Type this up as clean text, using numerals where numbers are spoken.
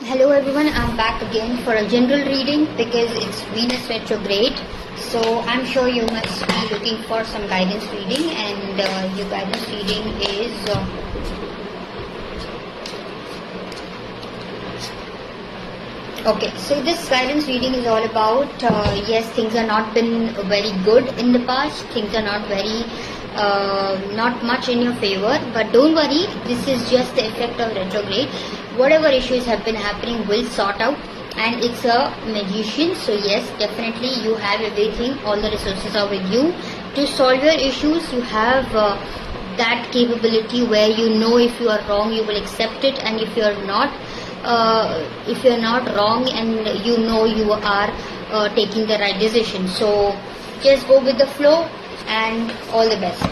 Hello everyone, I'm back again for a general reading because it's Venus retrograde. So I'm sure you must be looking for some guidance reading, and your guidance reading is okay. So this guidance reading is all about yes, things are not been very good in the past. Things are not very not much in your favor, but don't worry, this is just the effect of retrograde. Whatever issues have been happening will sort out, and it's a magician, so yes, definitely you have everything, all the resources are with you to solve your issues. You have that capability where you know if you are wrong you will accept it, and if you are not wrong, and you know you are taking the right decision. So just go with the flow, and all the best.